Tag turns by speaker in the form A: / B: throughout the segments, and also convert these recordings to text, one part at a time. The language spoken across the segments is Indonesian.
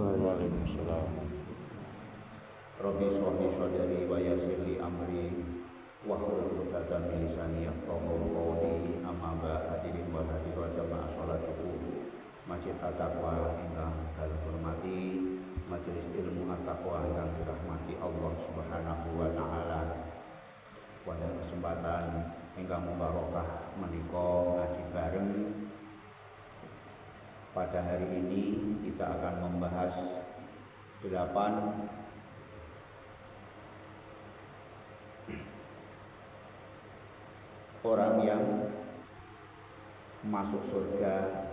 A: Waalaikumsalam.
B: Rabbi shrah li sadri wa yassir li amri wahlul 'uqdatam min lisani yafqahu qawli. Amma ba'd. Hadirin wal hadirat jamaah salat subuh Masjid At-Taqwa ingkang kula hormati, majelis ilmu At-Taqwa ingkang dirahmati Allah Subhanahu wa taala. Pada kesempatan ingkang mubarokah menika ngaji bareng. Pada hari ini kita akan membahas 8 orang yang masuk surga.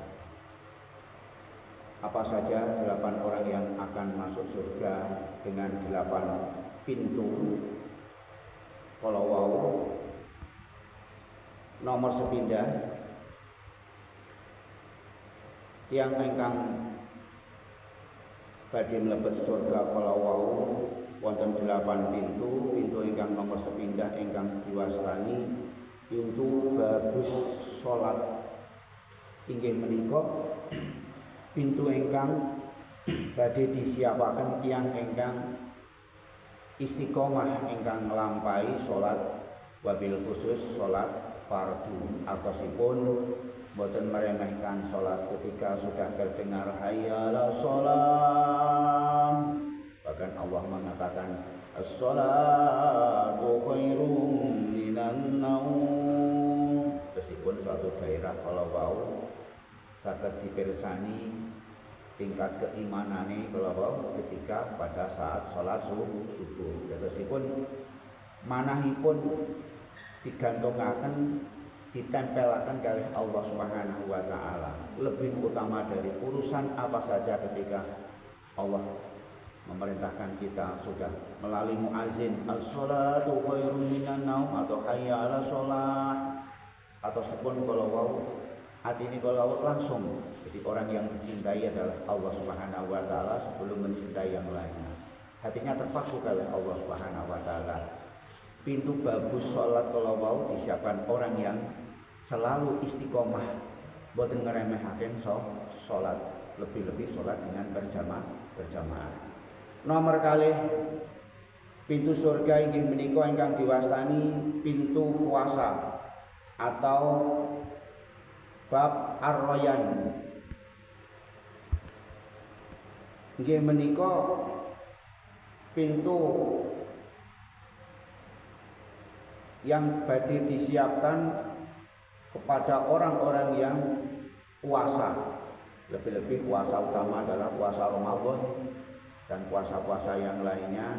B: Apa saja 8 orang yang akan masuk surga dengan 8 pintu. Kalau wau nomor sepindah tiang ingkang badhe mlebet surga kalau wau wonten 8 pintu. Pintu ingkang nomor sepindah ingkang diwastani pintu babus salat. Inggih menika pintu ingkang badhe disiapaken tiyang ingkang istiqomah ingkang nglampahi salat, wabil khusus salat fardu. Atosipun boten meremehkan salat ketika sudah terdengar hayya 'alas shalah. Bahkan Allah mengatakan as-shalatu khairum minan naum. Meskipun suatu daerah kalau wau saged dipirsani tingkat keimanane kalau wau ketika pada saat salat subuh. Meskipun manahipun digantungaken ditempelaken kalih Allah Subhanahu wa taala. Lebih utama dari urusan apa saja ketika Allah memerintahkan kita sudah melalui muazin as-shalatu khairum minan naum atau hayya 'alas shalah, atau sepun kalau wau hati ini kalau langsung. Jadi orang yang mencintai adalah Allah Subhanahu wa taala sebelum mencintai yang lainnya. Hatinya terpaku oleh Allah Subhanahu wa taala. Pintu babus salat kalau wau disiapkan orang yang selalu istiqomah, boten ngeremehaken salat, lebih-lebih salat dengan berjamaah. Nomor kalih pintu surga inggih menika ingkang diwastani pintu puasa atau bab ar-rayyan. Inggih menika pintu yang badhe disiapkan kepada orang-orang yang puasa. Lebih-lebih puasa utama adalah puasa Ramadan dan puasa-puasa yang lainnya.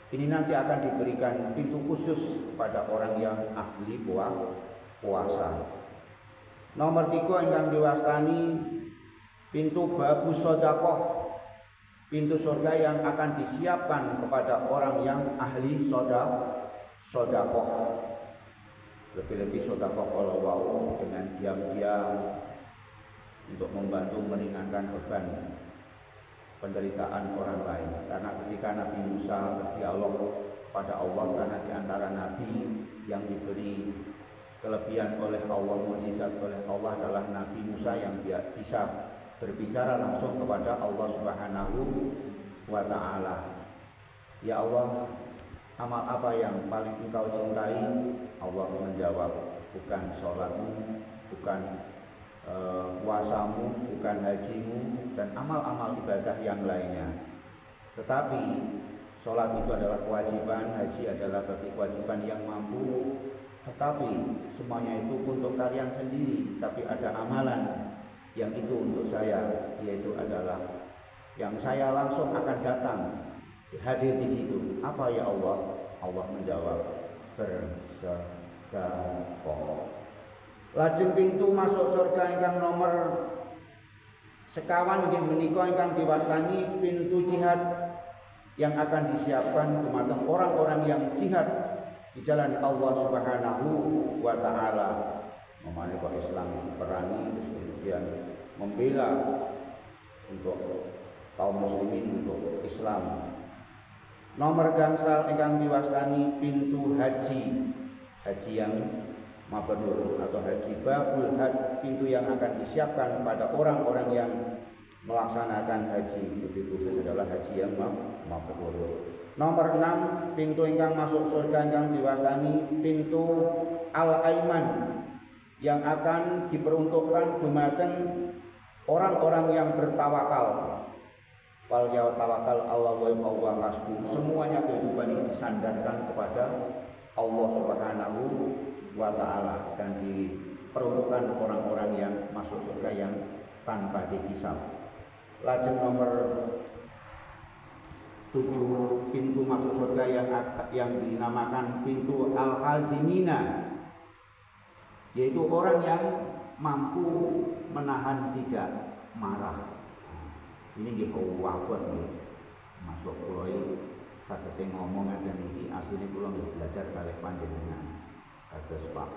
B: Ini nanti akan diberikan pintu khusus kepada orang yang ahli puasa. Nomor 3 ingkang diwastani pintu babus sedekah. Pintu surga yang akan disiapkan kepada orang yang ahli sedekah. Lebih-lebih sedekah kalau wau dengan diam-diam untuk membantu meringankan beban penderitaan orang lain. Karena ketika Nabi Musa berdialog pada Allah, karena di antara nabi yang diberi kelebihan oleh Allah, mukjizat oleh Allah adalah Nabi Musa yang bisa berbicara langsung kepada Allah Subhanahu wa taala. Ya Allah, amal apa yang paling engkau cintai? Allah menjawab, bukan sholatmu, bukan puasamu, bukan hajimu, dan amal-amal ibadah yang lainnya. Tetapi sholat itu adalah kewajiban, haji adalah bagi kewajiban yang mampu. Tetapi semuanya itu untuk kalian sendiri. Tapi ada amalan yang itu untuk saya, yaitu adalah yang saya langsung akan datang hadir di situ. Apa ya Allah? Allah menjawab, bersedekah. Lajeng pintu masuk surga ingkang nomor sekawan inggih menika ingkang diwastani pintu jihad yang akan disiapkan dumateng orang-orang yang jihad di jalan Allah Subhanahu wa taala. Memane kok Islam perangi kemudian membela untuk kaum muslimin, untuk Islam. Nomor gangsal ingkang diwastani pintu haji. Haji yang mabrur atau haji babul had, pintu yang akan disiapkan pada orang-orang yang melaksanakan haji, lebih khusus adalah haji yang mabrur. Nomor 6, pintu ingkang masuk surga ingkang diwastani pintu al-aiman yang akan diperuntukkan dumateng orang-orang yang bertawakal. Fal tawakal Allah wa hasbu. Semuanya kehidupan ini disandarkan kepada Allah Subhanahu wa taala dan diperuntukkan orang-orang yang masuk surga yang tanpa dihisab. Lajeng nomor 7, pintu masuk surga yang dinamakan pintu al-hazimina, yaitu orang yang mampu menahan tidak marah. Ini nggih kuwabot nggih. Masuk kula iki saged ngomong ngeten iki asline kula nggih belajar kalih panjenengan. Kados Pak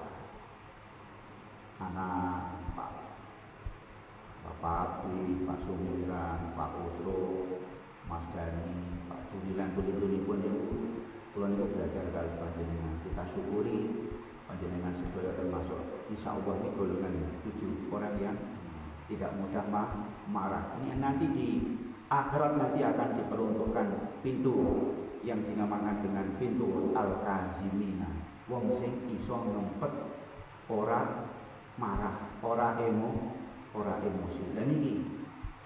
B: Pak Abdi, Pak Sumiran, Pak Uso, Mas Dani, Pak Julilan, pun kula niku belajar kalih panjenengan. Kita syukuri panjenengan sedaya termasuk insyaallah ini golongan 7 orang yang tidak mudah marah. Ini nanti di akhirat nanti akan diperuntukkan pintu yang dinamakan dengan pintu al-kazimina. Wong sing iso ngempet ora marah, ora emosi. Dan ini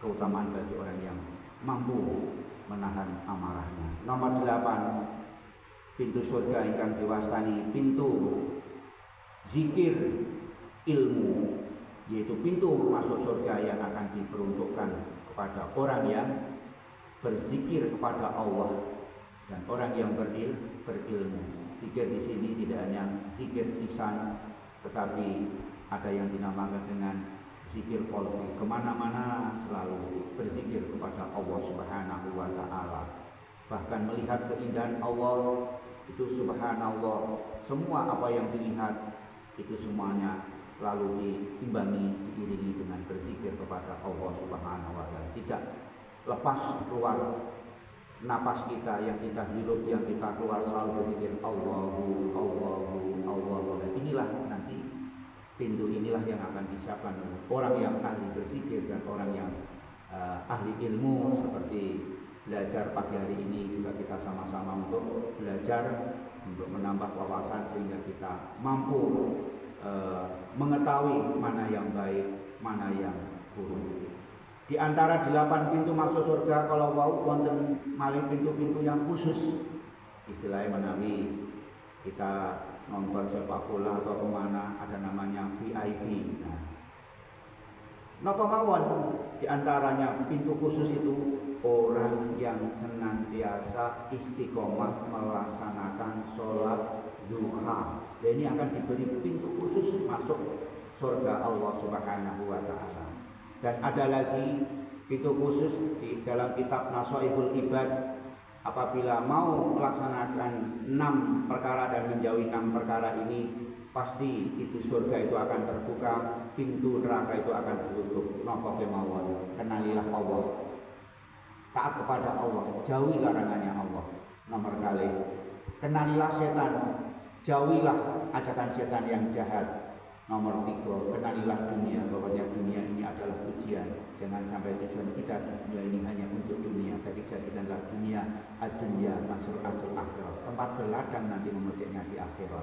B: keutamaan bagi orang yang mampu menahan amarahnya. Nomor 8, pintu surga ingkang diwastani pintu zikir ilmu, yaitu pintu masuk surga yang akan diperuntukkan kepada orang yang berzikir kepada Allah dan orang yang berilmu. Zikir di sini tidak hanya zikir lisan, tetapi ada yang dinamakan dengan zikir qalbi. Kemana-mana selalu berzikir kepada Allah Subhanahu wa taala. Bahkan melihat keindahan Allah itu subhanallah. Semua apa yang dilihat itu semuanya selalu diimbangi, diiringi dengan berzikir kepada Allah Subhanahu wa taala. Tidak lepas keluar napas kita yang kita hirup, yang kita keluar selalu berzikir Allahu. Inilah nanti pintu inilah yang akan disiapkan orang yang ahli berzikir dan orang yang ahli ilmu. Seperti belajar pagi hari ini juga kita sama-sama untuk belajar, untuk menambah wawasan sehingga kita mampu mengetahui mana yang baik, mana yang buruk. Di antara 8 pintu masuk surga, kalau wau wonten malih pintu-pintu yang khusus, istilahnya menawi kita nonton sepak bola atau kemana ada namanya VIP. Napa mawon di antaranya pintu khusus itu orang yang senantiasa istiqomah melaksanakan sholat duha. Dan ini akan diberi pintu khusus masuk surga Allah Subhanahu wa taala. Dan ada lagi pintu khusus di dalam kitab Nashaihul Ibad, apabila mau melaksanakan 6 perkara dan menjauhi 6 perkara ini, pasti itu surga itu akan terbuka, pintu neraka itu akan tertutup. Napa kemawon, kenalilah Allah, taat kepada Allah, jauhi larangannya Allah. Nomor kali, kenalilah setan, jauhilah ajakan setan yang jahat. Nomor 3, kenalilah dunia, bahwanya dunia ini adalah ujian. Jangan sampai tujuan kita di dunia ini hanya untuk dunia, tapi jadikanlah dunia ad-dunya masru'atul akhirat, tempat berladang nanti memetiknya di akhirat.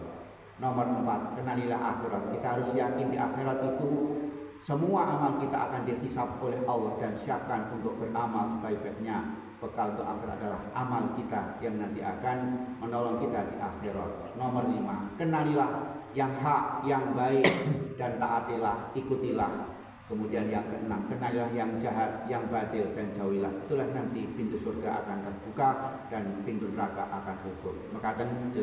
B: Nomor 4, kenalilah akhirat. Kita harus yakin di akhirat itu semua amal kita akan dihisab oleh Allah, dan siapkan untuk beramal sebaik-baiknya. Bekal untuk akhirat adalah amal kita yang nanti akan menolong kita di akhirat. Nomor 5, kenalilah yang hak, yang baik, dan taatilah, ikutilah. Kemudian yang ke-6, kenalilah yang jahat, yang batil, dan jauhilah. Itulah nanti pintu surga akan terbuka dan pintu neraka akan tutup. Maka 8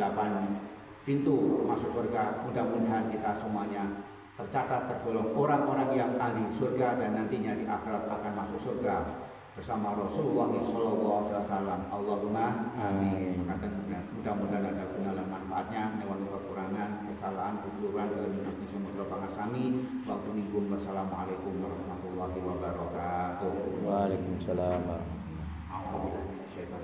B: pintu masuk surga, mudah-mudahan kita semuanya tercatat tergolong orang-orang yang ahli surga dan nantinya di akhirat akan masuk surga bersama Rasulullah SAW. Allahumma amin. Maka mudah-mudahan ada guna dan manfaatnya. Newan kekurangan, kesalahan, kekurangan dalam hati semua pangasami. Waktu minggu. Wassalamualaikum warahmatullahi wabarakatuh.
A: Waalaikumsalam.
B: Alhamdulillah.